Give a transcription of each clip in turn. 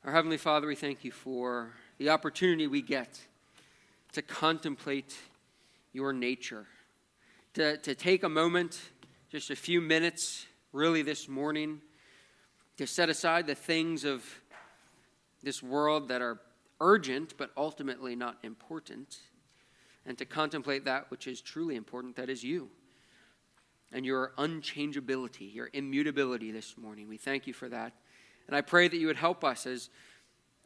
Our Heavenly Father, we thank you for the opportunity we get to contemplate your nature, to take a moment, just a few minutes, really this morning, to set aside the things of this world that are urgent but ultimately not important, and to contemplate that which is truly important, that is you and your unchangeability, your immutability this morning. We thank you for that. And I pray that you would help us, as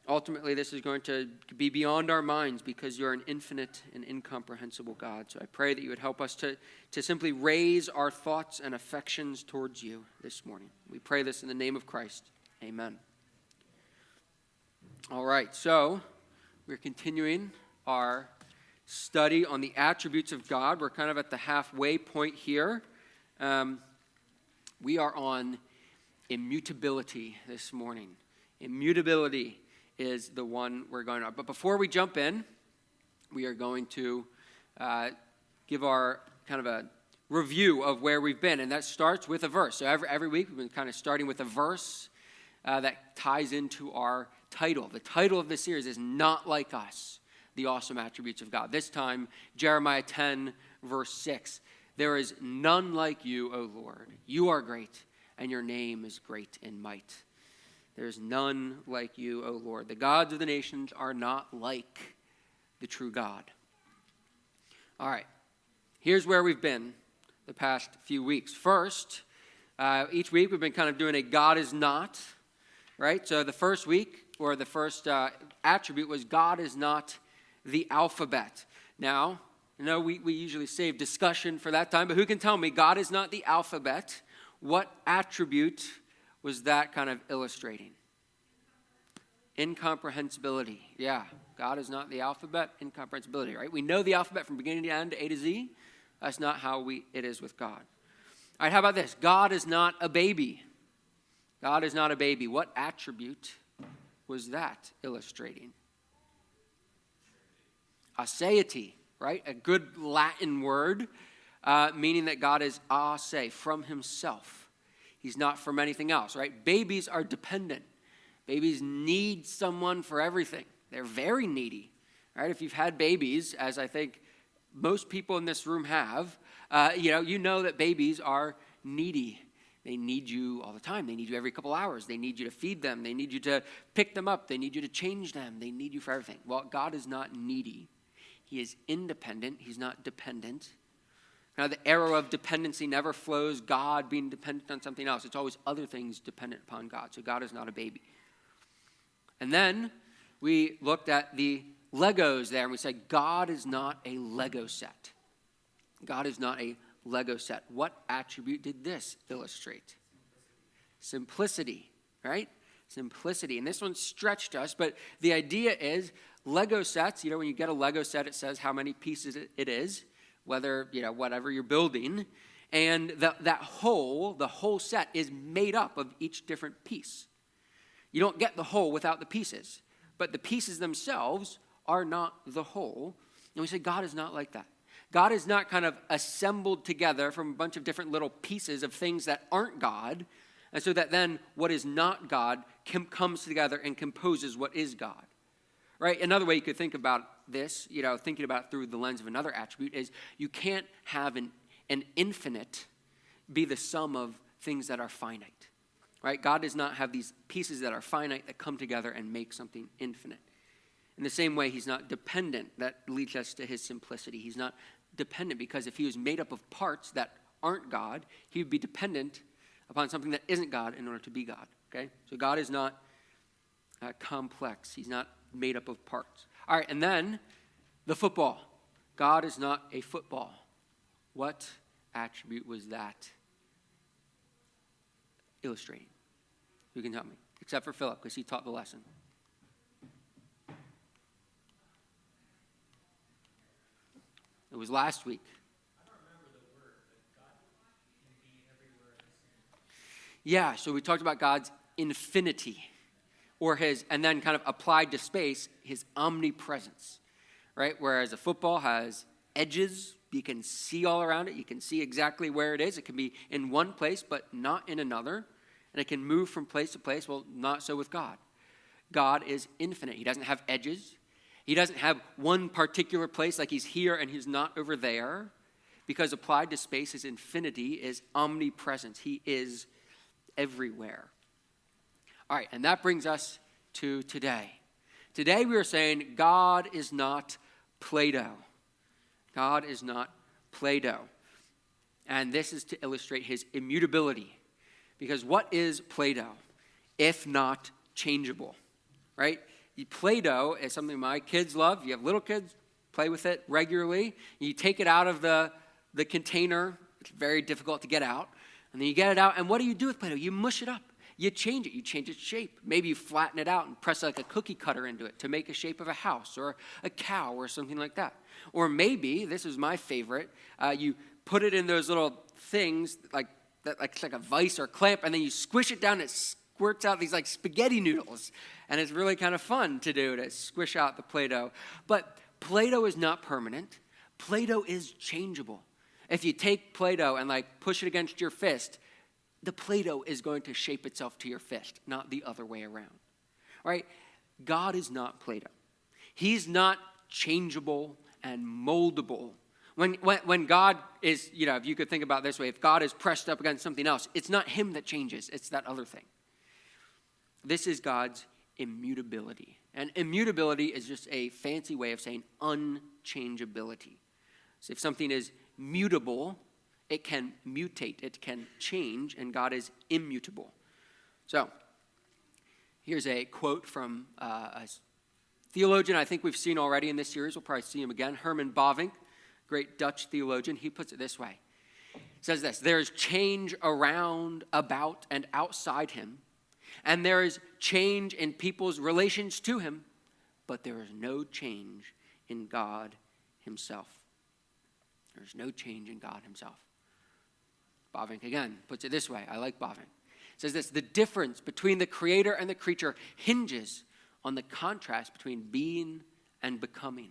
ultimately this is going to be beyond our minds because you're an infinite and incomprehensible God. So I pray that you would help us to simply raise our thoughts and affections towards you this morning. We pray this in the name of Christ. Amen. All right, so we're continuing our study on the attributes of God. We're kind of at the halfway point here. We are on immutability this morning. Immutability is the one we're going on. But before we jump in, we are going to give our kind of a review of where we've been, and that starts with a verse. So every week we've been kind of starting with a verse that ties into our title. The title of this series is Not Like Us, the Awesome Attributes of God. This time, Jeremiah 10, verse 6. There is none like you, O Lord. You are great, and your name is great in might. There is none like you, O Lord. The gods of the nations are not like the true God. All right, here's where we've been the past few weeks. First, each week we've been kind of doing a God is not, right? So the first week, or the first attribute was God is not the alphabet. Now, I know we usually save discussion for that time, but who can tell me God is not the alphabet? What attribute was that kind of illustrating? Incomprehensibility. Yeah, God is not the alphabet, incomprehensibility, right? We know the alphabet from beginning to end, A to Z. That's not how it is with God. All right, how about this? God is not a baby. God is not a baby. What attribute was that illustrating? Aseity, right? A good Latin word, meaning that God is a se, from himself. He's not from anything else, right? Babies are dependent. Babies need someone for everything. They're very needy, right? If you've had babies, as I think most people in this room have, you know that babies are needy. They need you all the time. They need you every couple hours. They need you to feed them. They need you to pick them up. They need you to change them. They need you for everything. Well, God is not needy. He is independent. He's not dependent. Now, the arrow of dependency never flows God being dependent on something else. It's always other things dependent upon God. So God is not a baby. And then we looked at the Legos there, and we said God is not a Lego set. God is not a Lego set. What attribute did this illustrate? Simplicity, right? Simplicity. And this one stretched us, but the idea is Lego sets, when you get a Lego set, it says how many pieces it is, whether, whatever you're building. And the whole set is made up of each different piece. You don't get the whole without the pieces, but the pieces themselves are not the whole. And we say God is not like that. God is not kind of assembled together from a bunch of different little pieces of things that aren't God, and so that then what is not God comes together and composes what is God. Right? Another way you could think about this, thinking about it through the lens of another attribute, is you can't have an infinite be the sum of things that are finite. Right? God does not have these pieces that are finite that come together and make something infinite. In the same way, he's not dependent. That leads us to his simplicity. He's not dependent because if he was made up of parts that aren't God, he would be dependent upon something that isn't God in order to be God. Okay? So God is not complex. He's not made up of parts. All right, and then the football. God is not a football. What attribute was that illustrating? Who can help me? Except for Philip, because he taught the lesson. It was last week. I don't remember the word, but God can be everywhere at the same time. Yeah, so we talked about God's infinity, or and then kind of applied to space, his omnipresence, right? Whereas a football has edges, you can see all around it, you can see exactly where it is. It can be in one place, but not in another. And it can move from place to place. Well, not so with God. God is infinite. He doesn't have edges. He doesn't have one particular place like he's here and he's not over there, because applied to space, his infinity is omnipresence. He is everywhere. All right, and that brings us to today. Today we are saying God is not Play-Doh. God is not Play-Doh. And this is to illustrate his immutability. Because what is Play-Doh if not changeable, right? Play-Doh is something my kids love. You have little kids, play with it regularly. You take it out of the container. It's very difficult to get out. And then you get it out, and what do you do with Play-Doh? You mush it up. You change it. You change its shape. Maybe you flatten it out and press like a cookie cutter into it to make a shape of a house or a cow or something like that. Or maybe, this is my favorite, you put it in those little things like that, like it's like a vise or clamp, and then you squish it down and it squirts out these like spaghetti noodles. And it's really kind of fun to do, to squish out the Play-Doh. But Play-Doh is not permanent. Play-Doh is changeable. If you take Play-Doh and like push it against your fist, the Play-Doh is going to shape itself to your fist, not the other way around. All right? God is not Play-Doh. He's not changeable and moldable. When God is, if you could think about it this way, if God is pressed up against something else, it's not him that changes, it's that other thing. This is God's immutability. And immutability is just a fancy way of saying unchangeability. So if something is mutable, it can mutate, it can change, and God is immutable. So here's a quote from a theologian I think we've seen already in this series. We'll probably see him again. Herman Bavinck, great Dutch theologian. He puts it this way. He says this: there is change around, about, and outside him, and there is change in people's relations to him, but there is no change in God himself. There's no change in God himself. Bavinck, again, puts it this way. I like Bavinck. Says this: the difference between the creator and the creature hinges on the contrast between being and becoming.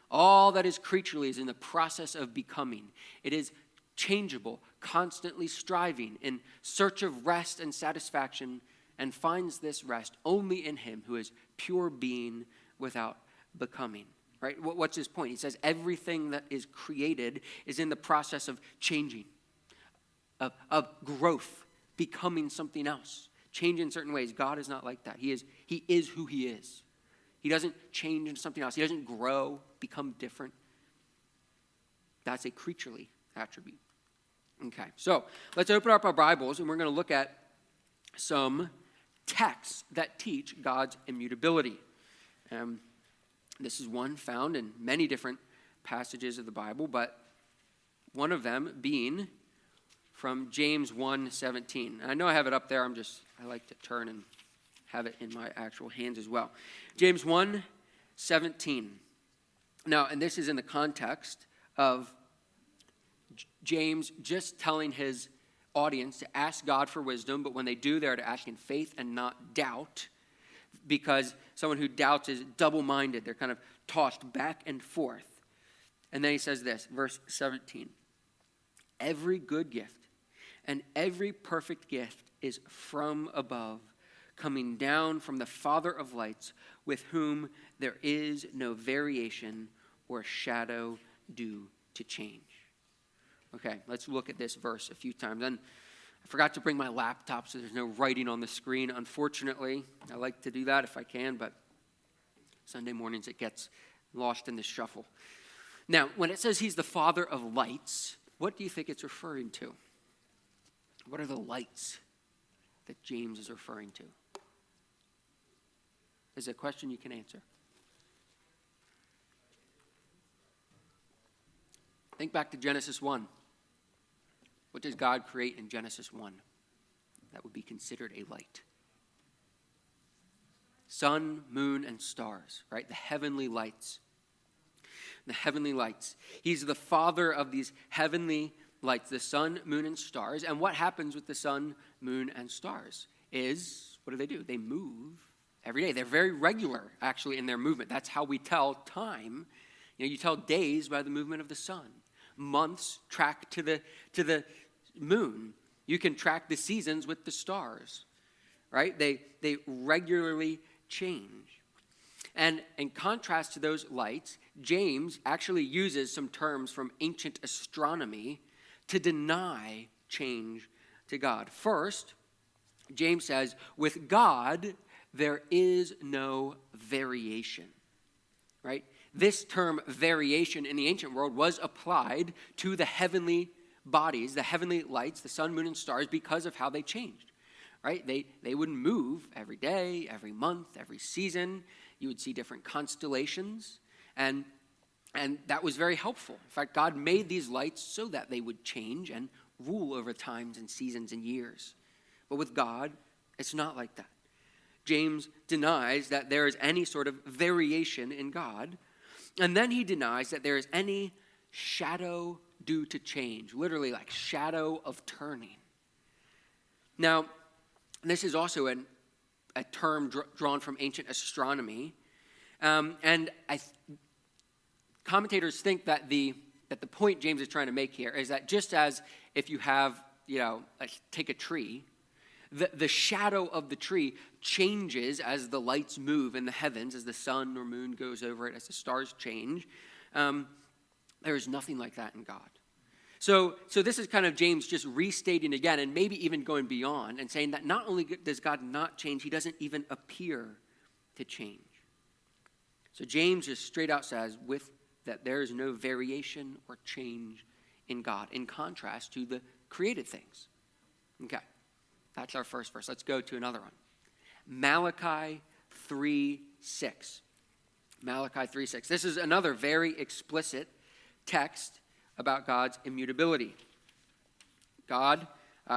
All that is creaturely is in the process of becoming. It is changeable, constantly striving, in search of rest and satisfaction, and finds this rest only in him who is pure being without becoming. Right? What's his point? He says everything that is created is in the process of changing, of growth, becoming something else, change in certain ways. God is not like that. He is who he is. He doesn't change into something else. He doesn't grow, become different. That's a creaturely attribute. Okay, so let's open up our Bibles, and we're going to look at some texts that teach God's immutability. This is one found in many different passages of the Bible, but one of them being from James 1:17. I know I have it up there. I like to turn and have it in my actual hands as well. James 1:17. Now, and this is in the context of James just telling his audience to ask God for wisdom, but when they do, they're to ask in faith and not doubt, because someone who doubts is double-minded. They're kind of tossed back and forth. And then he says this, verse 17. Every good gift and every perfect gift is from above, coming down from the Father of lights, with whom there is no variation or shadow due to change. Okay, let's look at this verse a few times. And I forgot to bring my laptop, so there's no writing on the screen, unfortunately. I like to do that if I can, but Sunday mornings it gets lost in the shuffle. Now, when it says he's the Father of lights, what do you think it's referring to? What are the lights that James is referring to? Is it a question you can answer? Think back to Genesis 1. What does God create in Genesis 1 that would be considered a light? Sun, moon, and stars, right? The heavenly lights. The heavenly lights. He's the Father of these heavenly lights, the sun, moon, and stars. And what happens with the sun, moon, and stars is, what do? They move every day. They're very regular, actually, in their movement. That's how we tell time. You tell days by the movement of the sun. Months track to the moon. You can track the seasons with the stars, right? They regularly change. And in contrast to those lights, James actually uses some terms from ancient astronomy to deny change to God. First, James says, with God, there is no variation, right? This term variation in the ancient world was applied to the heavenly bodies, the heavenly lights, the sun, moon, and stars, because of how they changed, right? They would move every day, every month, every season. You would see different constellations, and that was very helpful. In fact, God made these lights so that they would change and rule over times and seasons and years. But with God, it's not like that. James denies that there is any sort of variation in God, and then he denies that there is any shadow due to change, literally like shadow of turning. Now, this is also a term drawn from ancient astronomy, and commentators think that the point James is trying to make here is that just as if you have, take a tree, the shadow of the tree changes as the lights move in the heavens, as the sun or moon goes over it, as the stars change. There is nothing like that in God. So this is kind of James just restating again, and maybe even going beyond and saying that not only does God not change, he doesn't even appear to change. So James just straight out says that there is no variation or change in God, in contrast to the created things. Okay, that's our first verse. Let's go to another one. Malachi 3:6. Malachi 3:6. This is another very explicit text about God's immutability. God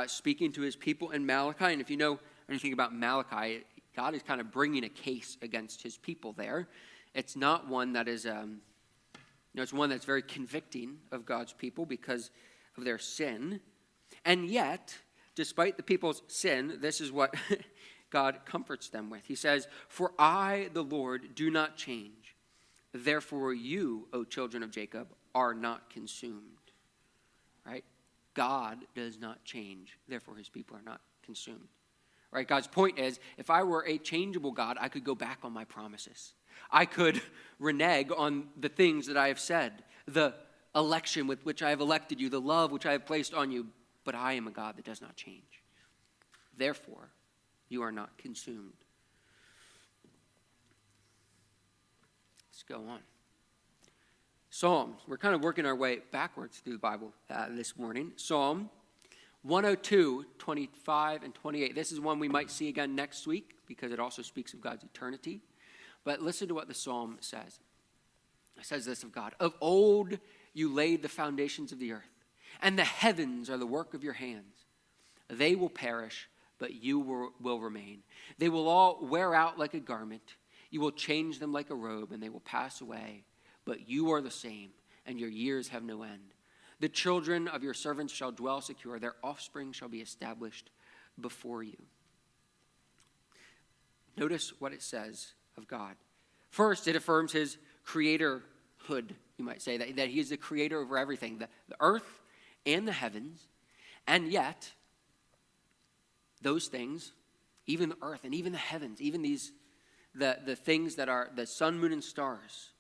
speaking to his people in Malachi, and if you know anything about Malachi, God is kind of bringing a case against his people there. It's not one that is, it's one that's very convicting of God's people because of their sin. And yet, despite the people's sin, this is what God comforts them with. He says, "For I, the Lord, do not change. Therefore you, O children of Jacob, are not consumed." Right? God does not change. Therefore his people are not consumed. Right? God's point is, if I were a changeable God, I could go back on my promises. I could renege on the things that I have said, the election with which I have elected you, the love which I have placed on you. But I am a God that does not change. Therefore, you are not consumed. Let's go on. Psalms. We're kind of working our way backwards through the Bible this morning. Psalm 102, 25, and 28. This is one we might see again next week because it also speaks of God's eternity. But listen to what the psalm says. It says this of God: "Of old you laid the foundations of the earth, and the heavens are the work of your hands. They will perish, but you will remain. They will all wear out like a garment. You will change them like a robe, and they will pass away. But you are the same, and your years have no end. The children of your servants shall dwell secure. Their offspring shall be established before you." Notice what it says of God. First, it affirms his creatorhood, you might say, that he is the creator over everything, the earth and the heavens. And yet, those things, even the earth and even the heavens, even the things that are the sun, moon, and stars,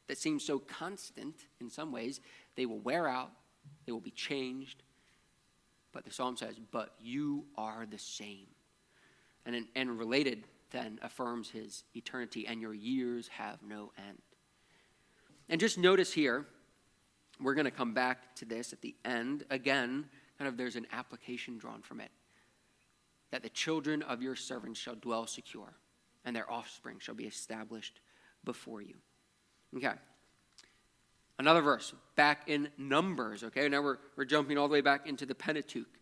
that seem so constant in some ways, they will wear out, they will be changed. But the psalm says, "But you are the same." And related then affirms his eternity, "and your years have no end." And just notice here, we're going to come back to this at the end. Again, kind of there's an application drawn from it. That the children of your servants shall dwell secure, and their offspring shall be established before you. Okay. Another verse, back in Numbers, okay? Now we're jumping all the way back into the Pentateuch.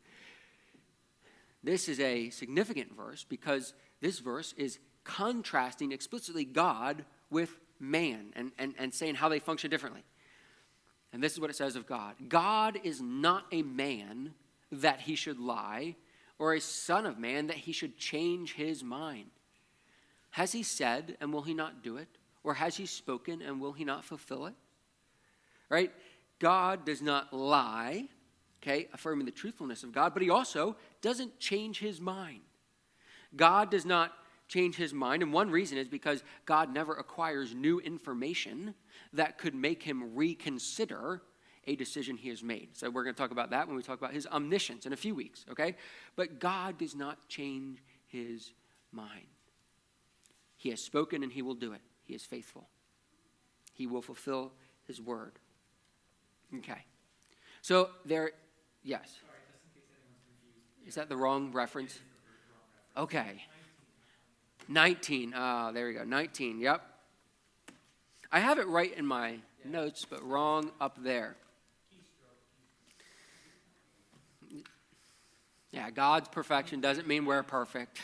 This is a significant verse because this verse is contrasting explicitly God with man and saying how they function differently. And this is what it says of God. "God is not a man that he should lie, or a son of man that he should change his mind. Has he said, and will he not do it? Or has he spoken, and will he not fulfill it?" Right? God does not lie, okay, affirming the truthfulness of God, but he also doesn't change his mind. God does not change his mind. And one reason is because God never acquires new information that could make him reconsider a decision he has made. So we're going to talk about that when we talk about his omniscience in a few weeks, okay? But God does not change his mind. He has spoken and he will do it. He is faithful. He will fulfill his word. Okay. So there, yes. Sorry, just in case anyone's confused. Is that the wrong reference? Okay. 19. There we go. 19. Yep. I have it right in my notes, but wrong up there. Yeah, God's perfection doesn't mean we're perfect.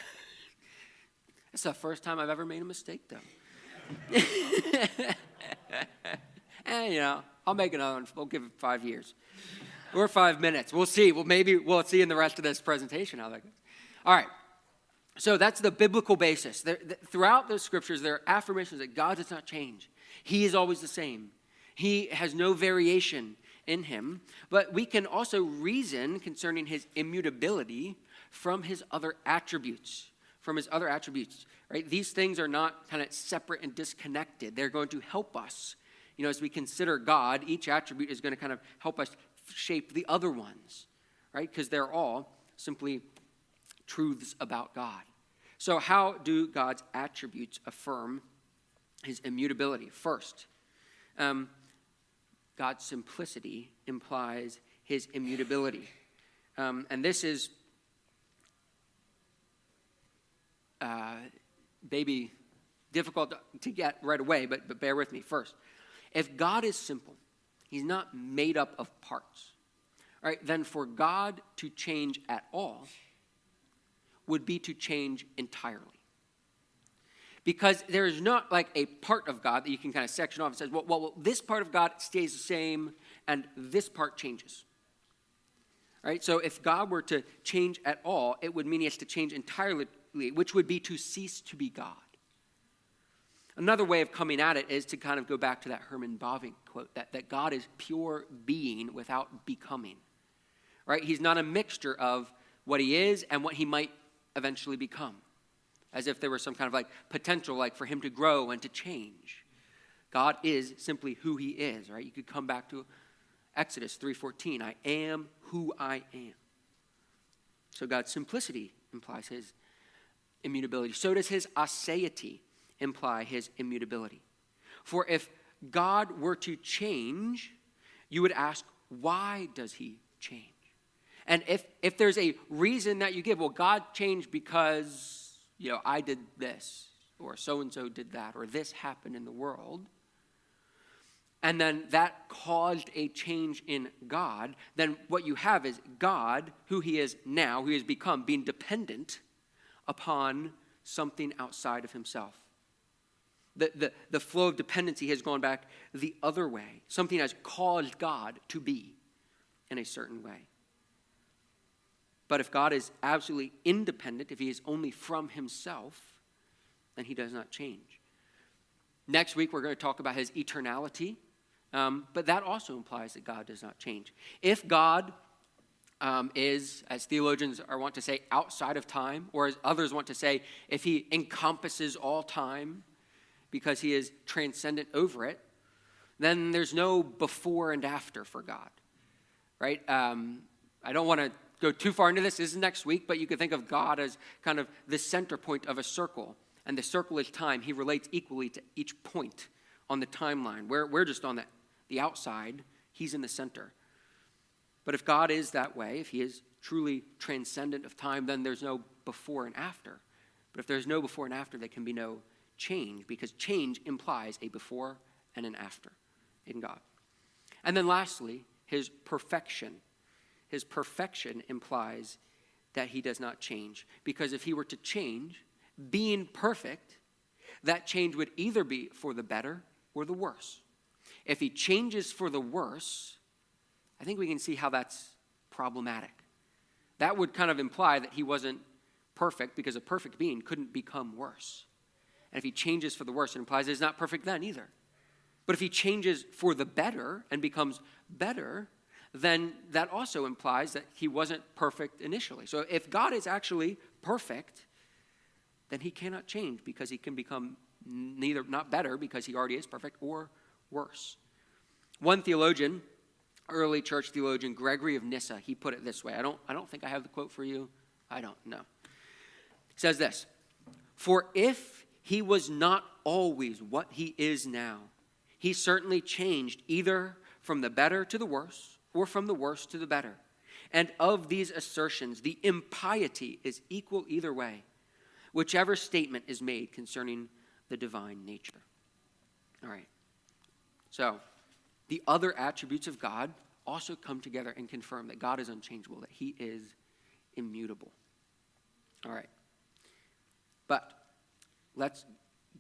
It's the first time I've ever made a mistake, though. And, I'll make another one. We'll give it 5 years. Or 5 minutes. We'll see. Maybe we'll see in the rest of this presentation how that goes. All right. So that's the biblical basis. Throughout the scriptures, there are affirmations that God does not change. He is always the same. He has no variation in him. But we can also reason concerning his immutability from his other attributes. Right? These things are not kind of separate and disconnected. They're going to help us. As we consider God, each attribute is going to kind of help us shape the other ones, right? Because they're all simply truths about God. So how do God's attributes affirm his immutability? First, God's simplicity implies his immutability. And this is maybe difficult to get right away, but bear with me first. If God is simple, he's not made up of parts, all right, then for God to change at all would be to change entirely. Because there is not like a part of God that you can kind of section off and says, well, this part of God stays the same and this part changes. All right, so if God were to change at all, it would mean he has to change entirely, which would be to cease to be God. Another way of coming at it is to kind of go back to that Herman Bavinck quote, that God is pure being without becoming. Right? He's not a mixture of what he is and what he might eventually become. As if there was some kind of like potential like for him to grow and to change. God is simply who he is, right? You could come back to Exodus 3:14. I am who I am. So God's simplicity implies his immutability. So does his aseity imply his immutability. For if God were to change, you would ask, why does he change? And if there's a reason that you give, well, God changed because, I did this, or so-and-so did that, or this happened in the world, and then that caused a change in God, then what you have is God, who he is now, who he has become, being dependent upon something outside of himself. The flow of dependency has gone back the other way. Something has caused God to be in a certain way. But if God is absolutely independent, if he is only from himself, then he does not change. Next week, we're going to talk about his eternality, but that also implies that God does not change. If God is, as theologians want to say, outside of time, or as others want to say, if he encompasses all time, because he is transcendent over it, then there's no before and after for God, right? I don't want to go too far into this. This is next week, but you could think of God as kind of the center point of a circle, and the circle is time. He relates equally to each point on the timeline. We're just on the outside. He's in the center. But if God is that way, if he is truly transcendent of time, then there's no before and after. But if there's no before and after, there can be no change, because change implies a before and an after in God. And then lastly, his perfection. His perfection implies that he does not change, because if he were to change, being perfect, that change would either be for the better or the worse. If he changes for the worse, I think we can see how that's problematic. That would kind of imply that he wasn't perfect, because a perfect being couldn't become worse. And if he changes for the worse, it implies that he's not perfect then either. But if he changes for the better and becomes better, then that also implies that he wasn't perfect initially. So if God is actually perfect, then he cannot change, because he can become not better because he already is perfect, or worse. One theologian, early church theologian, Gregory of Nyssa, he put it this way. I don't think I have the quote for you. I don't know. It says this: "For if he was not always what he is now, he certainly changed either from the better to the worse, or from the worse to the better. And of these assertions, the impiety is equal either way, whichever statement is made concerning the divine nature." All right. So, the other attributes of God also come together and confirm that God is unchangeable, that he is immutable. All right. But let's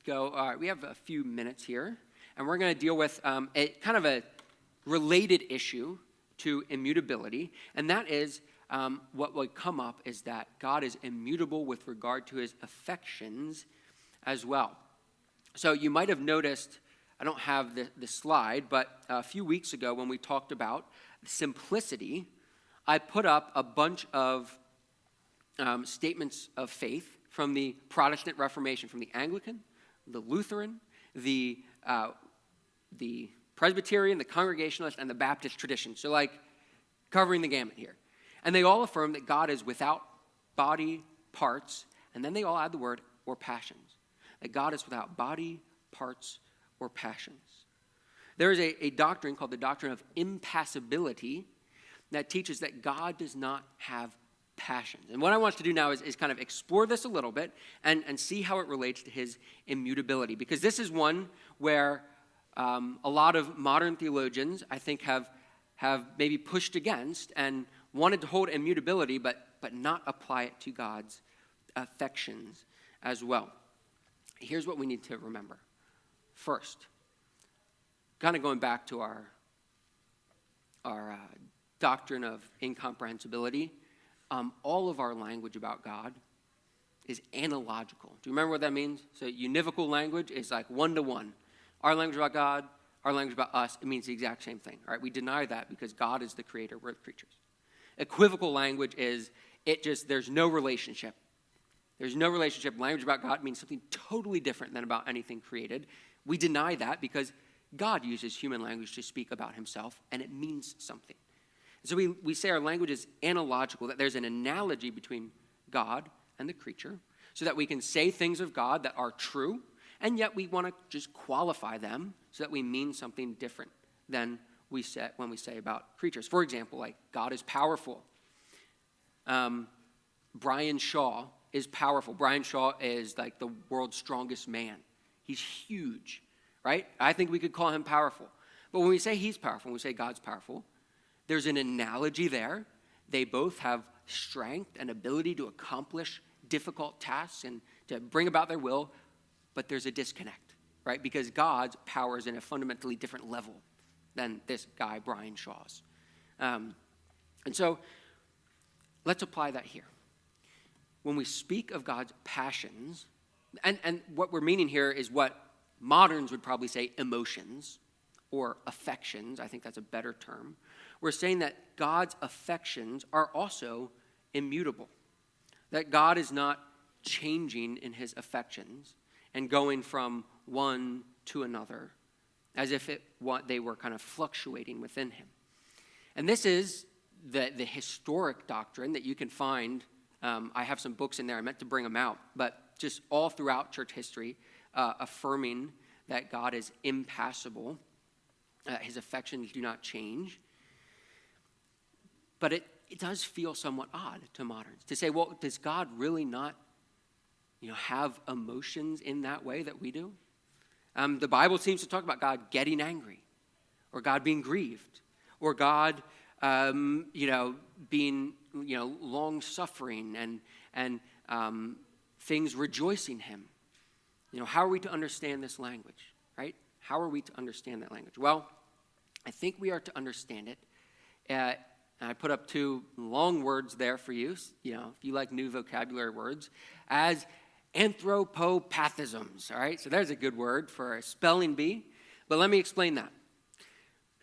go. All right, we have a few minutes here, and we're going to deal with a kind of a related issue to immutability, and that is what would come up is that God is immutable with regard to his affections as well. So you might have noticed, I don't have the slide, but a few weeks ago when we talked about simplicity, I put up a bunch of statements of faith from the Protestant Reformation, from the Anglican, the Lutheran, the Presbyterian, the Congregationalist, and the Baptist tradition. So like covering the gamut here. And they all affirm that God is without body, parts, and then they all add the word or passions. That God is without body, parts, or passions. There is a doctrine called the doctrine of impassibility that teaches that God does not have passions. And what I want to do now is kind of explore this a little bit and see how it relates to his immutability. Because this is one where a lot of modern theologians, I think, have maybe pushed against and wanted to hold immutability, but not apply it to God's affections as well. Here's what we need to remember. First, kind of going back to our doctrine of incomprehensibility, all of our language about God is analogical. Do you remember what that means? So univocal language is like one-to-one. Our language about God, our language about us, it means the exact same thing. All right, we deny that because God is the creator, we're the creatures. Equivocal language is there's no relationship. There's no relationship. Language about God means something totally different than about anything created. We deny that because God uses human language to speak about himself, and it means something. So we say our language is analogical, that there's an analogy between God and the creature, so that we can say things of God that are true, and yet we want to just qualify them so that we mean something different than we say when we say about creatures. For example, like God is powerful. Brian Shaw is powerful. Brian Shaw is like the world's strongest man. He's huge, right? I think we could call him powerful. But when we say he's powerful, when we say God's powerful, there's an analogy there. They both have strength and ability to accomplish difficult tasks and to bring about their will, but there's a disconnect, right? Because God's power is in a fundamentally different level than this guy, Brian Shaw's. And so let's apply that here. When we speak of God's passions, and what we're meaning here is what moderns would probably say emotions or affections. I think that's a better term. We're saying that God's affections are also immutable, that God is not changing in his affections and going from one to another as if they were kind of fluctuating within him. And this is the historic doctrine that you can find. I have some books in there. I meant to bring them out, but just all throughout church history, affirming that God is impassible. His affections do not change. But it does feel somewhat odd to moderns to say, well, does God really not, have emotions in that way that we do? The Bible seems to talk about God getting angry, or God being grieved, or God, being, long-suffering and things rejoicing him. How are we to understand this language, right? How are we to understand that language? Well, I think we are to understand it. And I put up two long words there for you, if you like new vocabulary words, as anthropopathisms, all right? So there's a good word for a spelling bee, but let me explain that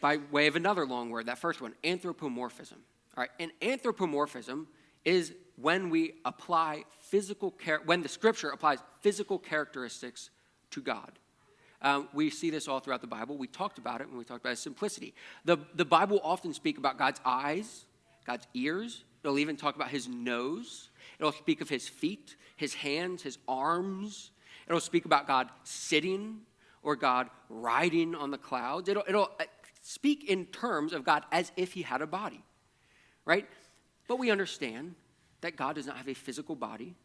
by way of another long word, that first one, anthropomorphism. All right, and anthropomorphism is when the Scripture applies physical characteristics to God. We see this all throughout the Bible. We talked about it when we talked about simplicity. The Bible will often speak about God's eyes, God's ears. It'll even talk about his nose. It'll speak of his feet, his hands, his arms. It'll speak about God sitting or God riding on the clouds. It'll speak in terms of God as if he had a body, right? But we understand that God does not have a physical body,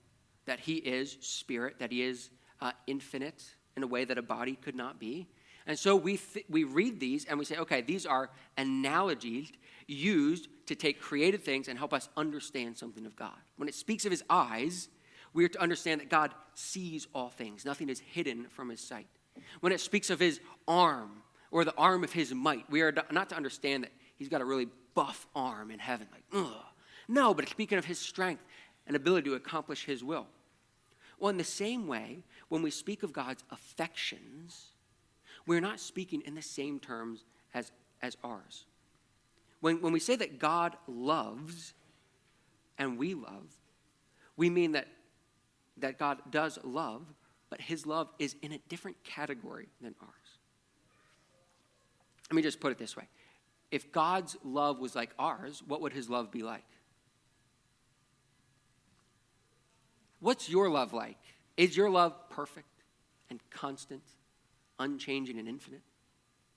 that he is spirit, that he is infinite in a way that a body could not be. And so we read these and we say, okay, these are analogies used to take created things and help us understand something of God. When it speaks of his eyes, we are to understand that God sees all things. Nothing is hidden from his sight. When it speaks of his arm or the arm of his might, we are not to understand that he's got a really buff arm in heaven. Like, ugh. No, but it's speaking of his strength and ability to accomplish his will. Well, in the same way, when we speak of God's affections, we're not speaking in the same terms as ours. When we say that God loves and we love, we mean that God does love, but his love is in a different category than ours. Let me just put it this way. If God's love was like ours, what would his love be like? What's your love like? Is your love perfect and constant, unchanging and infinite?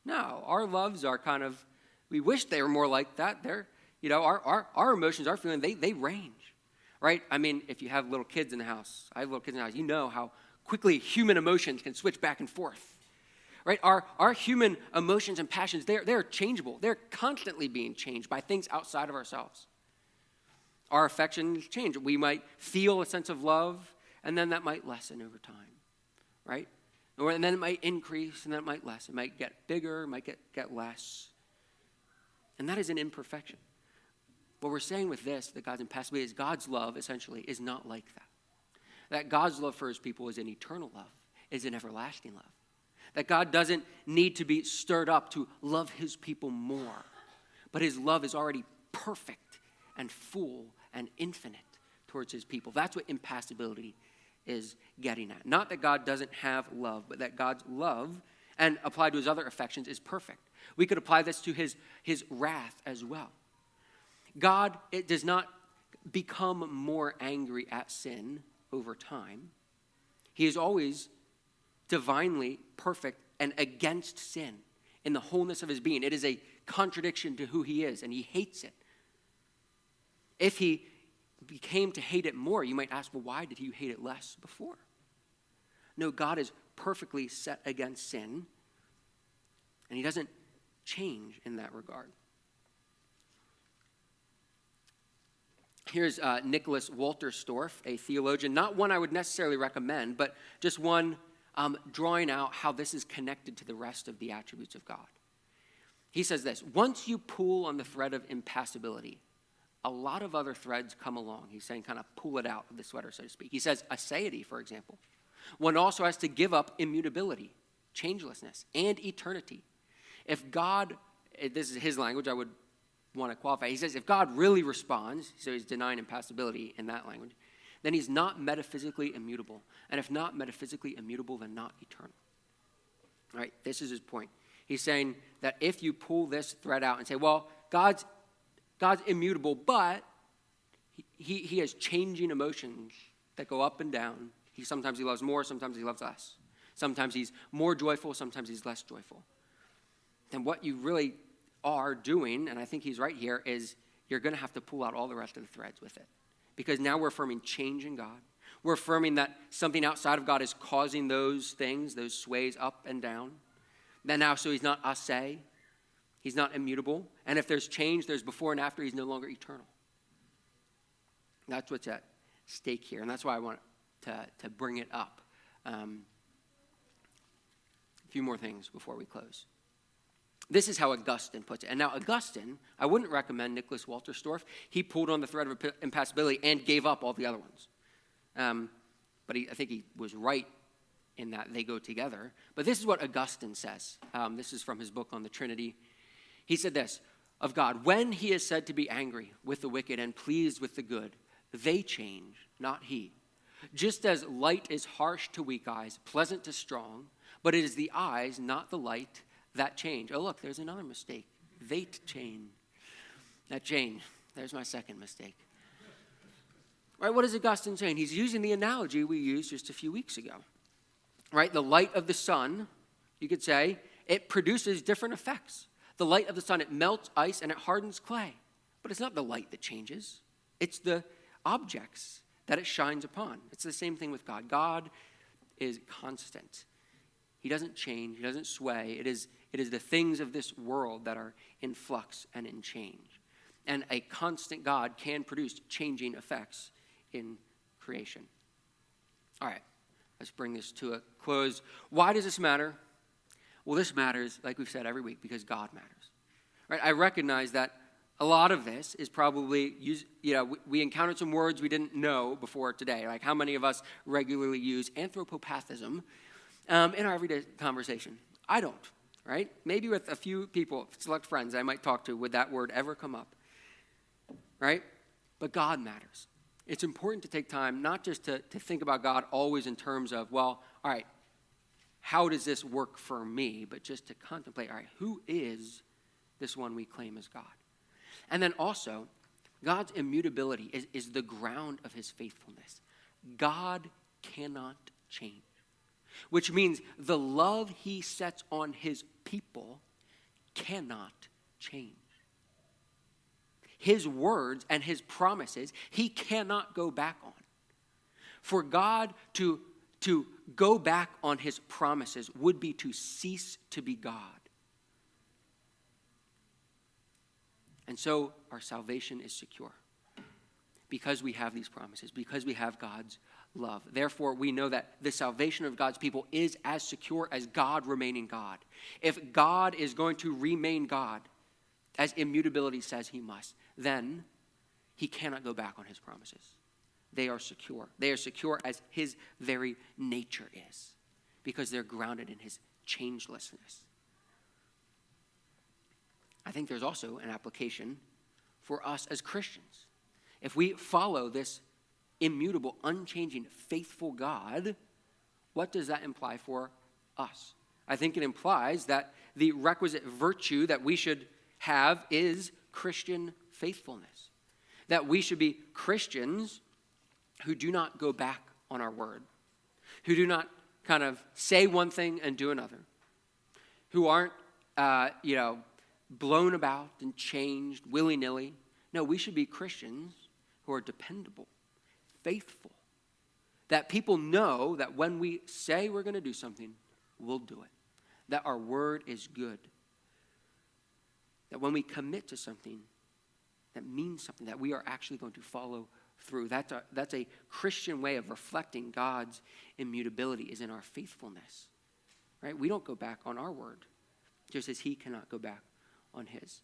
No, our loves are kind of, we wish they were more like that. They're, our emotions, our feelings, they range, right? I mean, if you have little kids in the house, I have little kids in the house, you know how quickly human emotions can switch back and forth, right? Our human emotions and passions, they're changeable. They're constantly being changed by things outside of ourselves. Our affections change. We might feel a sense of love, and then that might lessen over time, right? And then it might increase, and then it might lessen. It might get bigger, it might get less. And that is an imperfection. What we're saying with this, that God's impassibility, is God's love, essentially, is not like that. That God's love for his people is an eternal love, is an everlasting love. That God doesn't need to be stirred up to love his people more, but his love is already perfect and full and infinite towards his people. That's what impassibility is getting at. Not that God doesn't have love, but that God's love, and applied to his other affections, is perfect. We could apply this to his wrath as well. God, it does not become more angry at sin over time. He is always divinely perfect and against sin in the wholeness of his being. It is a contradiction to who he is, and he hates it. If he became to hate it more, you might ask, well, why did you hate it less before? No, God is perfectly set against sin, and he doesn't change in that regard. Here's Nicholas Walterstorff, a theologian, not one I would necessarily recommend, but just one drawing out how this is connected to the rest of the attributes of God. He says this: once you pull on the thread of impassibility, a lot of other threads come along. He's saying kind of pull it out of the sweater, so to speak. He says aseity, for example. One also has to give up immutability, changelessness, and eternity. If God, this is his language, I would want to qualify. He says if God really responds, so he's denying impassibility in that language, then he's not metaphysically immutable. And if not metaphysically immutable, then not eternal. All right, this is his point. He's saying that if you pull this thread out and say, well, God's immutable, but he has changing emotions that go up and down. Sometimes he loves more, sometimes he loves less. Sometimes he's more joyful, sometimes he's less joyful. Then what you really are doing, and I think he's right here, is you're going to have to pull out all the rest of the threads with it. Because now we're affirming change in God. We're affirming that something outside of God is causing those things, those sways up and down. Then now, so he's not ase, he's not immutable. And if there's change, there's before and after, he's no longer eternal. That's what's at stake here. And that's why I want to bring it up. A few more things before we close. This is how Augustine puts it. And now Augustine, I wouldn't recommend Nicholas Walterstorff. He pulled on the thread of impassibility and gave up all the other ones. But I think he was right in that they go together. But this is what Augustine says. This is from his book on the Trinity. He said this of God: when he is said to be angry with the wicked and pleased with the good, They change, not he. Just as light is harsh to weak eyes, pleasant to strong, but it is the eyes, not the light, that change. Oh, look, there's another mistake. They change. That change. There's my second mistake. Right, what is Augustine saying? He's using the analogy we used just a few weeks ago. Right, the light of the sun, you could say, it produces different effects. The light of the sun, it melts ice and it hardens clay. But it's not the light that changes. It's the objects that it shines upon. It's the same thing with God. God is constant. He doesn't change. He doesn't sway. It is the things of this world that are in flux and in change. And a constant God can produce changing effects in creation. All right, let's bring this to a close. Why does this matter? Well, this matters, like we've said every week, because God matters. Right? I recognize that a lot of this is probably, we encountered some words we didn't know before today. Like how many of us regularly use anthropopathism in our everyday conversation? I don't, right? Maybe with a few people, select friends I might talk to, would that word ever come up, right? But God matters. It's important to take time not just to think about God always in terms of, well, all right, how does this work for me? But just to contemplate, all right, who is this one we claim as God? And then also, God's immutability is the ground of his faithfulness. God cannot change, which means the love he sets on his people cannot change. His words and his promises, he cannot go back on. For God to go back on his promises would be to cease to be God. And so our salvation is secure because we have these promises, because we have God's love. Therefore, we know that the salvation of God's people is as secure as God remaining God. If God is going to remain God, as immutability says he must, then he cannot go back on his promises. They are secure. They are secure as his very nature is, because they're grounded in his changelessness. I think there's also an application for us as Christians. If we follow this immutable, unchanging, faithful God, what does that imply for us? I think it implies that the requisite virtue that we should have is Christian faithfulness. That we should be Christians who do not go back on our word, who do not kind of say one thing and do another, who aren't, blown about and changed willy-nilly. No, we should be Christians who are dependable, faithful, that people know that when we say we're going to do something, we'll do it, that our word is good, that when we commit to something, that means something, that we are actually going to follow through. That's a Christian way of reflecting God's immutability, is in our faithfulness, right? We don't go back on our word, just as he cannot go back on his.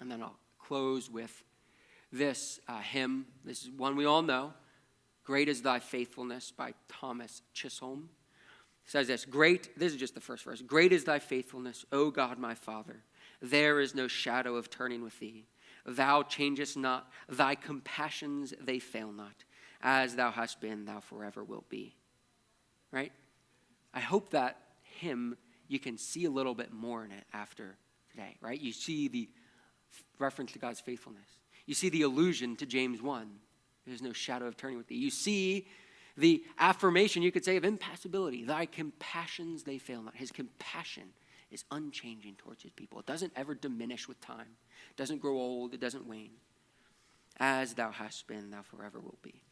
And then I'll close with this hymn. This is one we all know. Great is thy faithfulness, by Thomas Chisholm. It says this is just the first verse. Great is thy faithfulness, O God my Father. There is no shadow of turning with thee. Thou changest not, thy compassions they fail not. As thou hast been, thou forever wilt be. Right? I hope that hymn, you can see a little bit more in it after today, right? You see the reference to God's faithfulness. You see the allusion to James 1. There's no shadow of turning with thee. You see the affirmation, you could say, of impassibility. Thy compassions, they fail not. His compassion is unchanging towards his people. It doesn't ever diminish with time. It doesn't grow old. It doesn't wane. As thou hast been, thou forever wilt be.